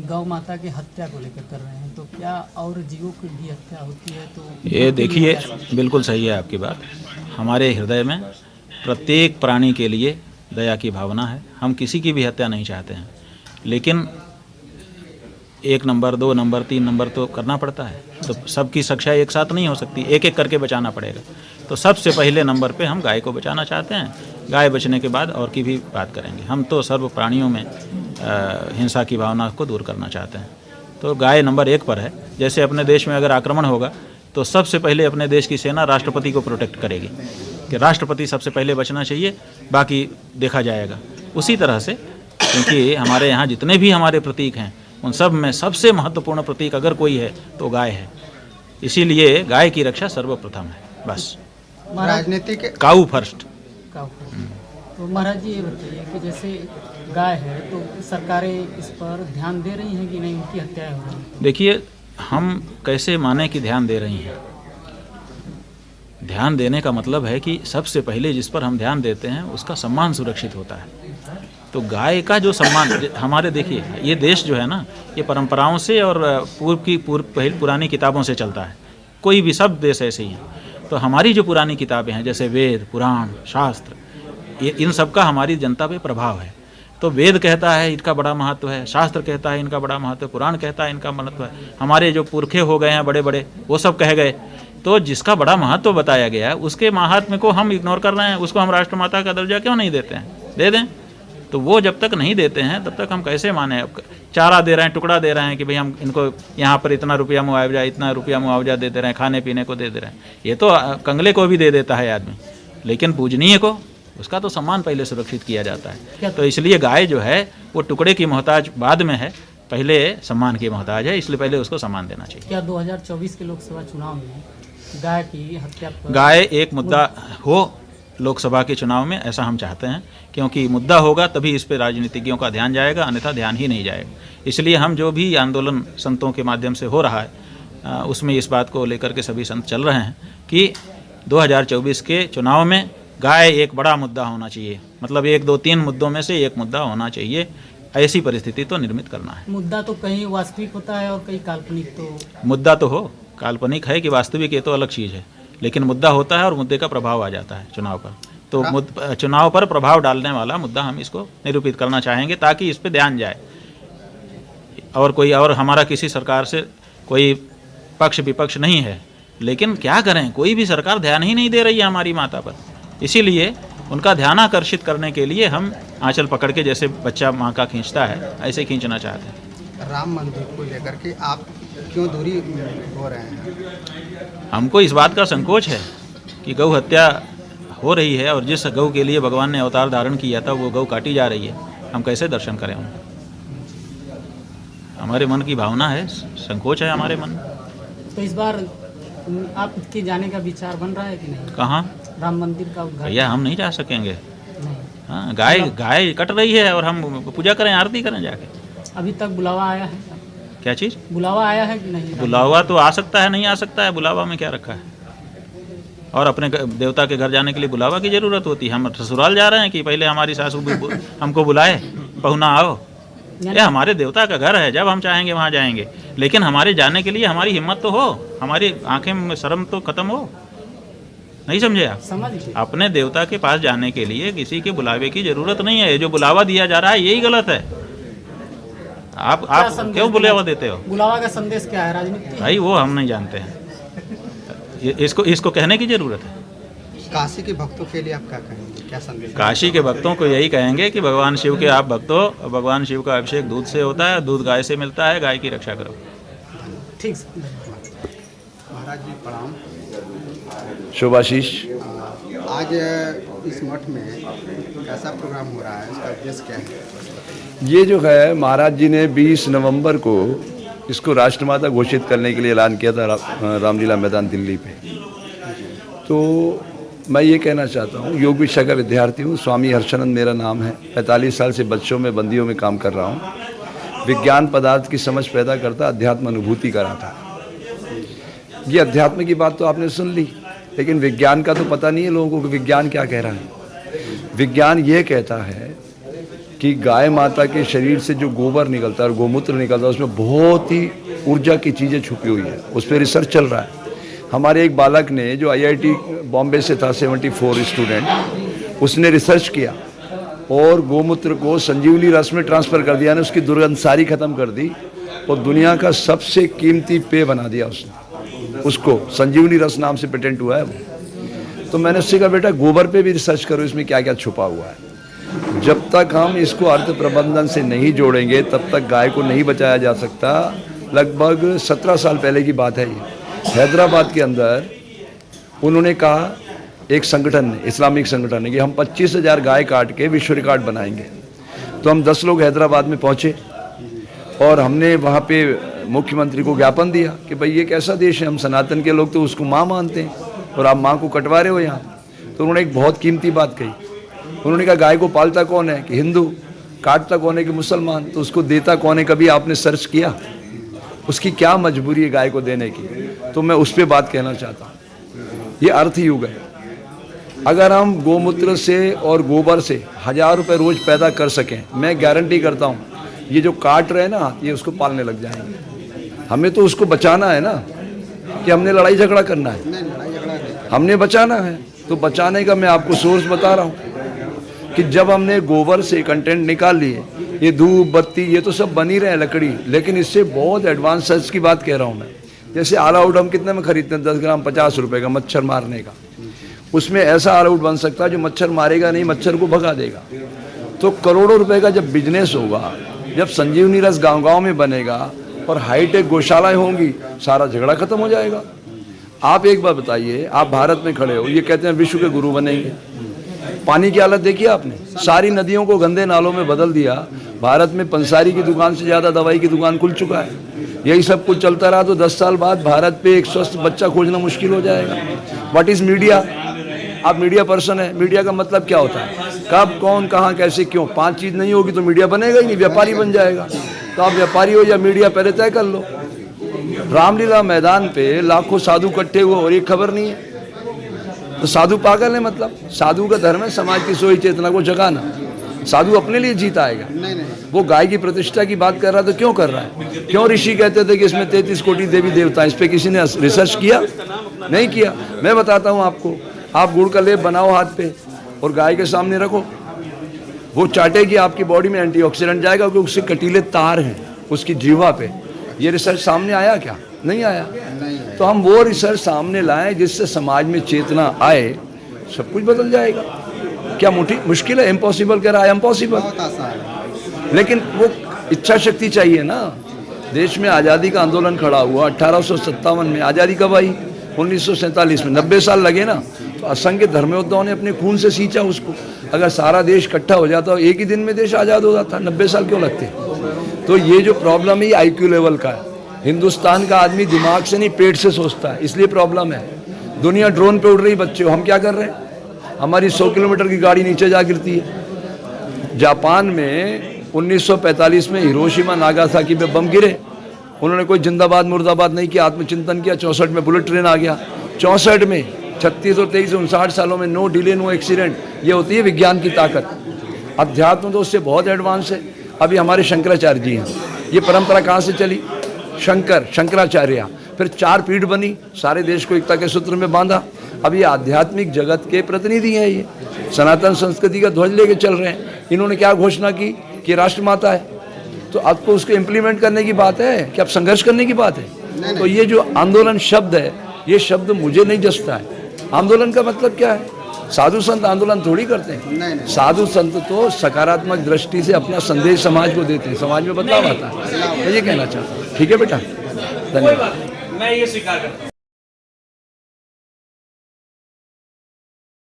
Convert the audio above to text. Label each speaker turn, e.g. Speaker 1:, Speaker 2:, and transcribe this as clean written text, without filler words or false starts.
Speaker 1: गौ माता की हत्या को लेकर कर रहे हैं, तो क्या और जीवों की भी हत्या होती है? तो
Speaker 2: ये देखिए, बिल्कुल सही है आपकी बात। हमारे हृदय में प्रत्येक प्राणी के लिए दया की भावना है। हम किसी की भी हत्या नहीं चाहते हैं, लेकिन 1 नंबर 2 नंबर 3 नंबर तो करना पड़ता है। तो सबकी सुरक्षा एक साथ नहीं हो सकती, एक एक करके बचाना पड़ेगा। तो सबसे पहले नंबर पे हम गाय को बचाना चाहते हैं। गाय बचने के बाद और की भी बात करेंगे। हम तो सर्व प्राणियों में हिंसा की भावना को दूर करना चाहते हैं। तो गाय नंबर 1 पर है। जैसे अपने देश में अगर आक्रमण होगा तो सबसे पहले अपने देश की सेना राष्ट्रपति को प्रोटेक्ट करेगी कि राष्ट्रपति सबसे पहले बचना चाहिए, बाकी देखा जाएगा। उसी तरह से क्योंकि हमारे यहाँ जितने भी हमारे प्रतीक हैं उन सब में सबसे महत्वपूर्ण प्रतीक अगर कोई है तो गाय है। इसीलिए गाय की रक्षा सर्वप्रथम है। बस
Speaker 3: राजनीतिक
Speaker 2: काऊ फर्स्ट।
Speaker 1: तो महाराज जी ये बताइए कि जैसे गाय है तो सरकारें इस पर ध्यान दे रही हैं कि नहीं, उनकी हत्याएं हो रही हैं?
Speaker 2: देखिए, हम कैसे माने कि ध्यान दे रही हैं। ध्यान देने का मतलब है कि सबसे पहले जिस पर हम ध्यान देते हैं उसका सम्मान सुरक्षित होता है। तो गाय का जो सम्मान हमारे, देखिए ये देश जो है ना, ये परंपराओं से और पुरानी किताबों से चलता है। कोई भी सब देश ऐसे ही हैं। तो हमारी जो पुरानी किताबें हैं जैसे वेद, पुराण, शास्त्र, ये इन सब का हमारी जनता पे प्रभाव है। तो वेद कहता है इनका बड़ा महत्व है, शास्त्र कहता है इनका बड़ा महत्व है, पुराण कहता है इनका महत्व है। हमारे जो पुरखे हो गए हैं बड़े बड़े, वो सब कह गए। तो जिसका बड़ा महत्व बताया गया है उसके महात्म्य को हम इग्नोर कर रहे हैं। उसको हम राष्ट्रमाता का दर्जा क्यों नहीं देते हैं? दे दें। तो वो जब तक नहीं देते हैं तब तक हम कैसे माने? अब चारा दे रहे हैं, टुकड़ा दे रहे हैं कि भाई हम इनको यहाँ पर इतना रुपया मुआवजा, इतना रुपया मुआवजा दे रहे हैं, खाने पीने को दे रहे हैं। ये तो कंगले को भी दे देता है आदमी, लेकिन पूजनीय को, उसका तो सम्मान पहले सुरक्षित किया जाता है। तो इसलिए गाय जो है वो टुकड़े की मोहताज बाद में है, पहले सम्मान की मोहताज है। इसलिए पहले उसको सम्मान देना चाहिए।
Speaker 1: क्या 2024 के लोकसभा चुनाव में गाय की हत्या पर
Speaker 2: गाय एक मुद्दा हो लोकसभा के चुनाव में, ऐसा हम चाहते हैं। क्योंकि मुद्दा होगा तभी इस पे राजनीतिज्ञों का ध्यान जाएगा, अन्यथा ध्यान ही नहीं जाएगा। इसलिए हम जो भी आंदोलन संतों के माध्यम से हो रहा है उसमें इस बात को लेकर के सभी संत चल रहे हैं कि 2024 के चुनाव में गाय एक बड़ा मुद्दा होना चाहिए। मतलब 1 2 3 मुद्दों में से एक मुद्दा होना चाहिए। ऐसी परिस्थिति तो निर्मित करना है।
Speaker 1: मुद्दा तो कहीं वास्तविक होता है और कहीं काल्पनिक। तो
Speaker 2: मुद्दा तो हो, काल्पनिक है कि वास्तविक, ये तो अलग चीज़ है। लेकिन मुद्दा होता है और मुद्दे का प्रभाव आ जाता है चुनाव पर। तो चुनाव पर प्रभाव डालने वाला मुद्दा हम इसको निरूपित करना चाहेंगे ताकि इस पे ध्यान जाए। और हमारा किसी सरकार से कोई पक्ष विपक्ष नहीं है, लेकिन क्या करें, कोई भी सरकार ध्यान ही नहीं दे रही है हमारी माता पर। इसीलिए उनका ध्यान आकर्षित करने के लिए हम आंचल पकड़ के, जैसे बच्चा माँ का खींचता है, ऐसे खींचना चाहते हैं।
Speaker 3: राम मंदिर को लेकर के आप क्यों दूरी हो रहे हैं?
Speaker 2: हमको इस बात का संकोच है कि गौ हत्या हो रही है और जिस गौ के लिए भगवान ने अवतार धारण किया था वो गौ काटी जा रही है। हम कैसे दर्शन करें उनको? हमारे मन की भावना है, संकोच है हमारे मन।
Speaker 1: तो इस बार आपके जाने का विचार बन रहा है कि नहीं?
Speaker 2: कहाँ?
Speaker 1: राम मंदिर का उद्घाटन।
Speaker 2: भैया हम नहीं जा सकेंगे।
Speaker 1: नहीं।
Speaker 2: हाँ, गाय कट रही है और हम पूजा करें, आरती करें जाके?
Speaker 1: अभी तक बुलावा आया है?
Speaker 2: क्या चीज़?
Speaker 1: बुलावा आया है कि नहीं?
Speaker 2: बुलावा तो आ सकता है, नहीं आ सकता है। बुलावा में क्या रखा है? और अपने देवता के घर जाने के लिए बुलावा की ज़रूरत होती है? हम ससुराल जा रहे हैं कि पहले हमारी सासू हमको बुलाए, पहुना आओ? ये हमारे देवता का घर है, जब हम चाहेंगे वहाँ जाएंगे। लेकिन हमारे जाने के लिए हमारी हिम्मत तो हो, हमारी आंखें में शर्म तो खत्म हो। नहीं समझे आप?
Speaker 1: समझिए।
Speaker 2: अपने देवता के पास जाने के लिए किसी के बुलावे की ज़रूरत नहीं है। जो बुलावा दिया जा रहा है यही गलत है। आप क्यों बुलावा देते हो?
Speaker 1: बुलावा का संदेश क्या है? राजनीति?
Speaker 2: भाई वो हम नहीं जानते हैं। इसको कहने की ज़रूरत है।
Speaker 3: काशी के भक्तों के लिए आप क्या कहेंगे, क्या संदेश?
Speaker 2: काशी के भक्तों को यही कहेंगे कि भगवान शिव के आप भक्त हो। भगवान शिव का अभिषेक दूध से होता है, दूध गाय से मिलता है, गाय की रक्षा करो।
Speaker 1: ठीक।
Speaker 3: महाराज जी प्रणाम।
Speaker 4: शुभाशीष।
Speaker 3: आज इस मठ में कैसा प्रोग्राम हो रहा है, इसका उद्देश्य क्या है?
Speaker 4: ये जो है महाराज जी ने 20 नवंबर को इसको राष्ट्रमाता घोषित करने के लिए ऐलान किया था रामलीला मैदान दिल्ली पे। तो मैं ये कहना चाहता हूँ, योग विषय का विद्यार्थी हूँ, स्वामी हर्षानंद मेरा नाम है। 45 साल से बच्चों में बंदियों में काम कर रहा हूँ। विज्ञान पदार्थ की समझ पैदा करता, अध्यात्म अनुभूति कराता। ये अध्यात्म की बात तो आपने सुन ली, लेकिन विज्ञान का तो पता नहीं है लोगों को कि विज्ञान क्या कह रहा है। विज्ञान ये कहता है कि गाय माता के शरीर से जो गोबर निकलता है और गोमूत्र निकलता है उसमें बहुत ही ऊर्जा की चीज़ें छुपी हुई है। उस पर रिसर्च चल रहा है। हमारे एक बालक ने जो IIT बॉम्बे से था 74 स्टूडेंट, उसने रिसर्च किया और गोमूत्र को संजीवनी रस में ट्रांसफ़र कर दिया, ने उसकी दुर्गंध सारी ख़त्म कर दी और दुनिया का सबसे कीमती पेय बना दिया उसने। उसको संजीवनी रस नाम से पेटेंट हुआ है वो। तो मैंने उससे कहा बेटा गोबर पे भी रिसर्च करो, इसमें क्या क्या छुपा हुआ है। जब तक हम इसको अर्थ प्रबंधन से नहीं जोड़ेंगे तब तक गाय को नहीं बचाया जा सकता। लगभग 17 साल पहले की बात है ये। हैदराबाद के अंदर उन्होंने कहा, एक संगठन ने, इस्लामिक संगठन ने, कि हम 25,000 गाय काट के विश्व रिकॉर्ड बनाएंगे। तो हम 10 लोग हैदराबाद में पहुँचे और हमने वहाँ पे मुख्यमंत्री को ज्ञापन दिया कि भाई ये कैसा देश है, हम सनातन के लोग तो उसको माँ मानते हैं और आप माँ को कटवा रहे हो यहाँ। तो उन्होंने एक बहुत कीमती बात कही। उन्होंने कहा गाय को पालता कौन है? कि हिंदू। काटता कौन है? कि मुसलमान। तो उसको देता कौन है? कभी आपने सर्च किया उसकी क्या मजबूरी है गाय को देने की? तो मैं उस पर बात कहना चाहता हूँ। ये अर्थ युग है। अगर हम गोमूत्र से और गोबर से 1000 रुपये रोज पैदा कर सकें, मैं गारंटी करता हूँ ये जो काट रहे हैं ना, ये उसको पालने लग जाएंगे। हमें तो उसको बचाना है ना, कि हमने लड़ाई झगड़ा करना है, हमने बचाना है। तो बचाने का मैं आपको सोर्स बता रहा हूँ कि जब हमने गोबर से कंटेंट निकाल लिए, ये धूप बत्ती ये तो सब बन ही रहे हैं लकड़ी, लेकिन इससे बहुत एडवांस सर्च की बात कह रहा हूँ मैं। जैसे ऑल आउट हम कितने में खरीदते हैं? 10 ग्राम 50 रुपये का मच्छर मारने का। उसमें ऐसा ऑल आउट बन सकता है जो मच्छर मारेगा नहीं, मच्छर को भगा देगा। तो करोड़ों रुपए का जब बिजनेस होगा, जब संजीवनी रस गांव-गांव में बनेगा और हाईटेक गौशालाएं होंगी, सारा झगड़ा खत्म हो जाएगा। आप एक बार बताइए, आप भारत में खड़े हो, ये कहते हैं विश्व के गुरु बनेंगे। पानी की हालत देखी आपने? सारी नदियों को गंदे नालों में बदल दिया। भारत में पंसारी की दुकान से ज़्यादा दवाई की दुकान खुल चुका है। यही सब कुछ चलता रहा तो 10 साल बाद भारत पे एक स्वस्थ बच्चा खोजना मुश्किल हो जाएगा। What is media? आप मीडिया पर्सन है। मीडिया का मतलब क्या होता है? कब, कौन, कहाँ, कैसे, क्यों। 5 चीज़ नहीं होगी तो मीडिया बनेगा ही नहीं, व्यापारी बन जाएगा। तो आप व्यापारी हो या मीडिया, पहले तय कर लो। रामलीला मैदान पे लाखों साधु इकट्ठे हुए और ये खबर नहीं है, तो साधु पागल है। मतलब साधु का धर्म है समाज की सोई चेतना को जगाना। साधु अपने लिए जीत आएगा। वो गाय की प्रतिष्ठा की बात कर रहा है तो क्यों कर रहा है? क्यों ऋषि कहते थे कि इसमें 33 कोटि देवी देवता, इस पे किसी ने रिसर्च किया? नहीं किया। मैं बताता हूँ आपको, आप गुड़ का लेप बनाओ हाथ पे और गाय के सामने रखो, वो चाटेगी, आपकी बॉडी में एंटीऑक्सीडेंट जाएगा क्योंकि उससे कटीले तार हैं उसकी जीवा पे। ये रिसर्च सामने आया क्या? नहीं आया। तो हम वो रिसर्च सामने लाएं जिससे समाज में चेतना आए, सब कुछ बदल जाएगा। क्या मुश्किल है? इम्पॉसिबल कह रहा है, इम्पॉसिबल। लेकिन वो इच्छा शक्ति चाहिए ना। देश में आज़ादी का आंदोलन खड़ा हुआ 1857 में। आज़ादी कब आई? 1947 में। 90 साल लगे ना। तो असंख्य धर्मयोद्धाओं ने अपने खून से सींचा उसको। अगर सारा देश इकट्ठा हो जाता तो एक ही दिन में देश आज़ाद हो जाता। 90 साल क्यों लगते? तो ये जो प्रॉब्लम है ये IQ लेवल का है। हिंदुस्तान का आदमी दिमाग से नहीं पेट से सोचता है, इसलिए प्रॉब्लम है। दुनिया ड्रोन पे उड़ रही बच्चे, हम क्या कर रहे हैं? हमारी 100 किलोमीटर की गाड़ी नीचे जा गिरती है। जापान में 1945 में हिरोशिमा नागासाकी पे बम गिरे, उन्होंने कोई जिंदाबाद मुर्दाबाद नहीं किया, आत्मचिंतन किया। 64 में बुलेट ट्रेन आ गया। 64 में 36 और 23 59 सालों में नो डिले नो एक्सीडेंट। ये होती है विज्ञान की ताकत। अध्यात्म तो उससे बहुत एडवांस है। अभी हमारे शंकराचार्य जी हैं, ये परंपरा कहाँ से चली? शंकराचार्य। फिर 4 पीढ़ बनी, सारे देश को एकता के सूत्र में बांधा। अब ये आध्यात्मिक जगत के प्रतिनिधि हैं, ये सनातन संस्कृति का ध्वज लेके चल रहे हैं। इन्होंने क्या घोषणा की कि राष्ट्रमाता है, तो अब तो उसको इम्प्लीमेंट करने की बात है कि अब संघर्ष करने की बात है। तो ये जो आंदोलन शब्द है, ये शब्द मुझे नहीं जचता है। आंदोलन का मतलब क्या है? साधु संत आंदोलन थोड़ी करते हैं। साधु संत तो सकारात्मक दृष्टि से अपना संदेश समाज को देते हैं, समाज में बदलाव आता है। मैं ये कहना चाहता हूँ। ठीक है बेटा, धन्यवाद।
Speaker 5: मैं ये स्वीकार करता हूँ।